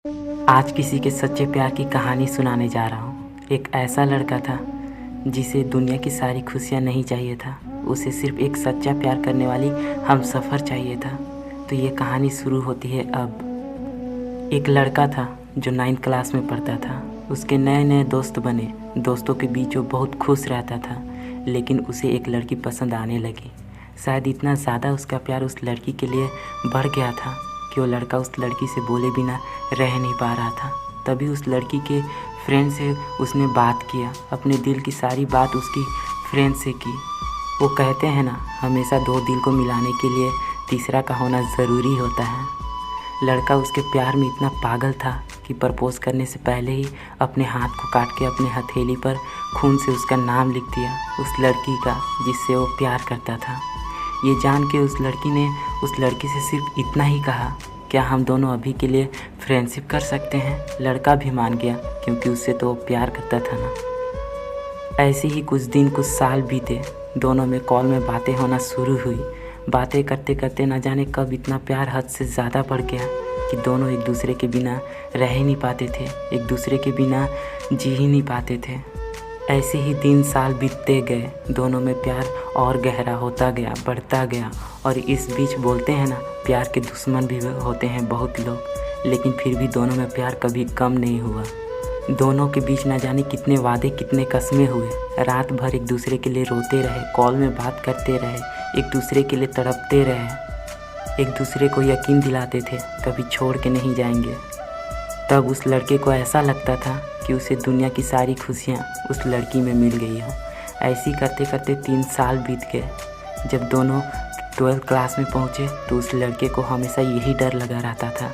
आज किसी के सच्चे प्यार की कहानी सुनाने जा रहा हूँ। एक ऐसा लड़का था जिसे दुनिया की सारी खुशियाँ नहीं चाहिए था, उसे सिर्फ एक सच्चा प्यार करने वाली हमसफ़र चाहिए था। तो ये कहानी शुरू होती है अब। एक लड़का था जो 9th क्लास में पढ़ता था। उसके नए नए दोस्त बने। दोस्तों के बीच वो बहुत खुश रहता था, लेकिन उसे एक लड़की पसंद आने लगी। शायद इतना ज़्यादा उसका प्यार उस लड़की के लिए बढ़ गया था कि वो लड़का उस लड़की से बोले बिना रह नहीं पा रहा था। तभी उस लड़की के फ्रेंड से उसने बात किया, अपने दिल की सारी बात उसकी फ्रेंड से की। वो कहते हैं ना, हमेशा दो दिल को मिलाने के लिए तीसरा का होना ज़रूरी होता है। लड़का उसके प्यार में इतना पागल था कि प्रपोज करने से पहले ही अपने हाथ को काट के अपने हथेली पर खून से उसका नाम लिख दिया, उस लड़की का जिससे वो प्यार करता था। ये जान के उस लड़की ने उस लड़की से सिर्फ इतना ही कहा, क्या हम दोनों अभी के लिए फ्रेंडशिप कर सकते हैं। लड़का भी मान गया क्योंकि उससे तो प्यार करता था ना। ऐसे ही कुछ दिन कुछ साल बीते। दोनों में कॉल में बातें होना शुरू हुई। बातें करते करते न जाने कब इतना प्यार हद से ज़्यादा बढ़ गया कि दोनों एक दूसरे के बिना रह ही नहीं पाते थे, एक दूसरे के बिना जी ही नहीं पाते थे। ऐसे ही दिन साल बीतते गए। दोनों में प्यार और गहरा होता गया, बढ़ता गया। और इस बीच बोलते हैं ना, प्यार के दुश्मन भी होते हैं बहुत लोग, लेकिन फिर भी दोनों में प्यार कभी कम नहीं हुआ। दोनों के बीच ना जाने कितने वादे, कितने कस्में हुए। रात भर एक दूसरे के लिए रोते रहे, कॉल में बात करते रहे, एक दूसरे के लिए तड़पते रहे, एक दूसरे को यकीन दिलाते थे कभी छोड़ के नहीं जाएंगे। तब उस लड़के को ऐसा लगता था कि उसे दुनिया की सारी खुशियाँ उस लड़की में मिल गई हो। ऐसी करते करते 3 साल बीत गए। जब दोनों 12th क्लास में पहुँचे तो उस लड़के को हमेशा यही डर लगा रहता था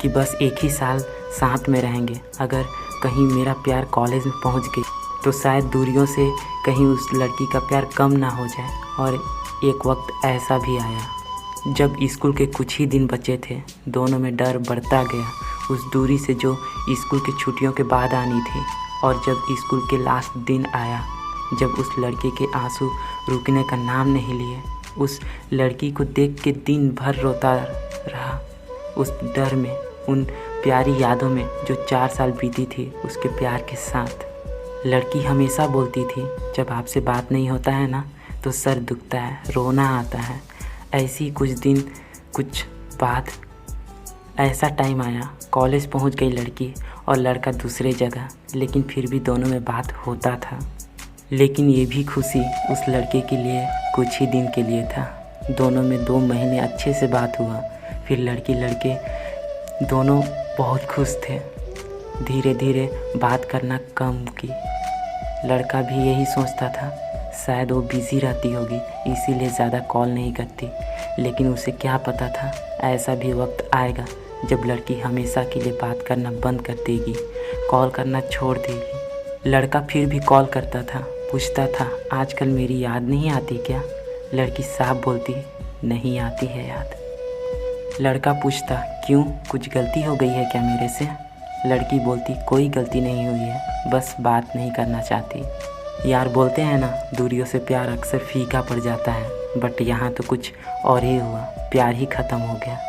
कि बस एक ही साल साथ में रहेंगे। अगर कहीं मेरा प्यार कॉलेज में पहुँच गई तो शायद दूरियों से कहीं उस लड़की का प्यार कम ना हो जाए। और एक वक्त ऐसा भी आया जब स्कूल के कुछ ही दिन बचे थे। दोनों में डर बढ़ता गया उस दूरी से जो स्कूल की छुट्टियों के बाद आनी थी। और जब स्कूल के लास्ट दिन आया, जब उस लड़के के आंसू रुकने का नाम नहीं लिए, उस लड़की को देख के दिन भर रोता रहा, उस डर में, उन प्यारी यादों में जो 4 साल बीती थी उसके प्यार के साथ। लड़की हमेशा बोलती थी, जब आपसे बात नहीं होता है ना तो सर दुखता है, रोना आता है। ऐसी कुछ दिन कुछ बाद ऐसा टाइम आया, कॉलेज पहुंच गई लड़की और लड़का दूसरे जगह, लेकिन फिर भी दोनों में बात होता था। लेकिन ये भी खुशी उस लड़के के लिए कुछ ही दिन के लिए था। दोनों में 2 महीने अच्छे से बात हुआ, फिर लड़की लड़के दोनों बहुत खुश थे। धीरे धीरे बात करना कम की। लड़का भी यही सोचता था, शायद वो बिज़ी रहती होगी इसीलिए ज़्यादा कॉल नहीं करती। लेकिन उसे क्या पता था, ऐसा भी वक्त आएगा जब लड़की हमेशा के लिए बात करना बंद कर देगी, कॉल करना छोड़ देगी। लड़का फिर भी कॉल करता था, पूछता था, आजकल मेरी याद नहीं आती क्या। लड़की साफ बोलती, नहीं आती है याद। लड़का पूछता, क्यों, कुछ गलती हो गई है क्या मेरे से। लड़की बोलती, कोई गलती नहीं हुई है, बस बात नहीं करना चाहती। यार बोलते हैं ना, दूरियों से प्यार अक्सर फीका पड़ जाता है, बट यहाँ तो कुछ और ही हुआ, प्यार ही ख़त्म हो गया।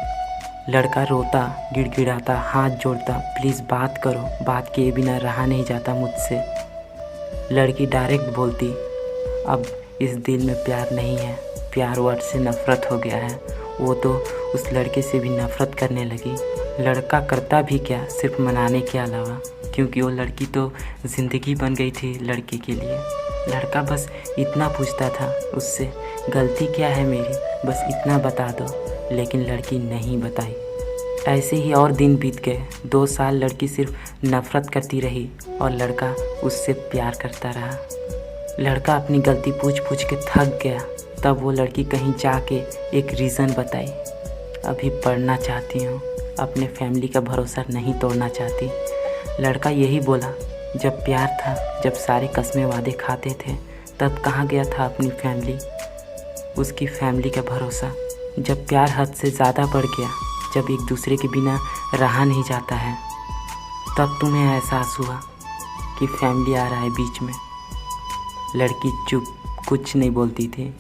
लड़का रोता, गिड़गिड़ाता, हाथ जोड़ता, प्लीज़ बात करो, बात किए बिना रहा नहीं जाता मुझसे। लड़की डायरेक्ट बोलती, अब इस दिल में प्यार नहीं है, प्यार वर्ड से नफ़रत हो गया है। वो तो उस लड़के से भी नफ़रत करने लगी। लड़का करता भी क्या, सिर्फ मनाने के अलावा, क्योंकि वो लड़की तो ज़िंदगी बन गई थी लड़के के लिए। लड़का बस इतना पूछता था उससे, गलती क्या है मेरी, बस इतना बता दो। लेकिन लड़की नहीं बताई। ऐसे ही और दिन बीत गए। 2 साल लड़की सिर्फ नफ़रत करती रही और लड़का उससे प्यार करता रहा। लड़का अपनी गलती पूछ पूछ के थक गया। तब वो लड़की कहीं जाके एक रीज़न बताई, अभी पढ़ना चाहती हूँ, अपने फैमिली का भरोसा नहीं तोड़ना चाहती। लड़का यही बोला, जब प्यार था, जब सारे कसमें वादे खाते थे, तब कहाँ गया था अपनी फैमिली, उसकी फैमिली का भरोसा। जब प्यार हद से ज़्यादा बढ़ गया, जब एक दूसरे के बिना रहा नहीं जाता है, तब तुम्हें एहसास हुआ कि फैमिली आ रहा है बीच में। लड़की चुप, कुछ नहीं बोलती थी।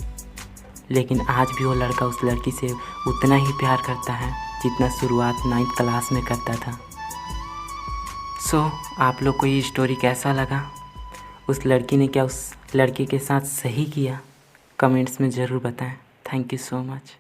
लेकिन आज भी वो लड़का उस लड़की से उतना ही प्यार करता है जितना शुरुआत 9th क्लास में करता था। आप लोग को ये स्टोरी कैसा लगा? उस लड़की ने क्या उस लड़के के साथ सही किया? कमेंट्स में ज़रूर बताएं। Thank you so much.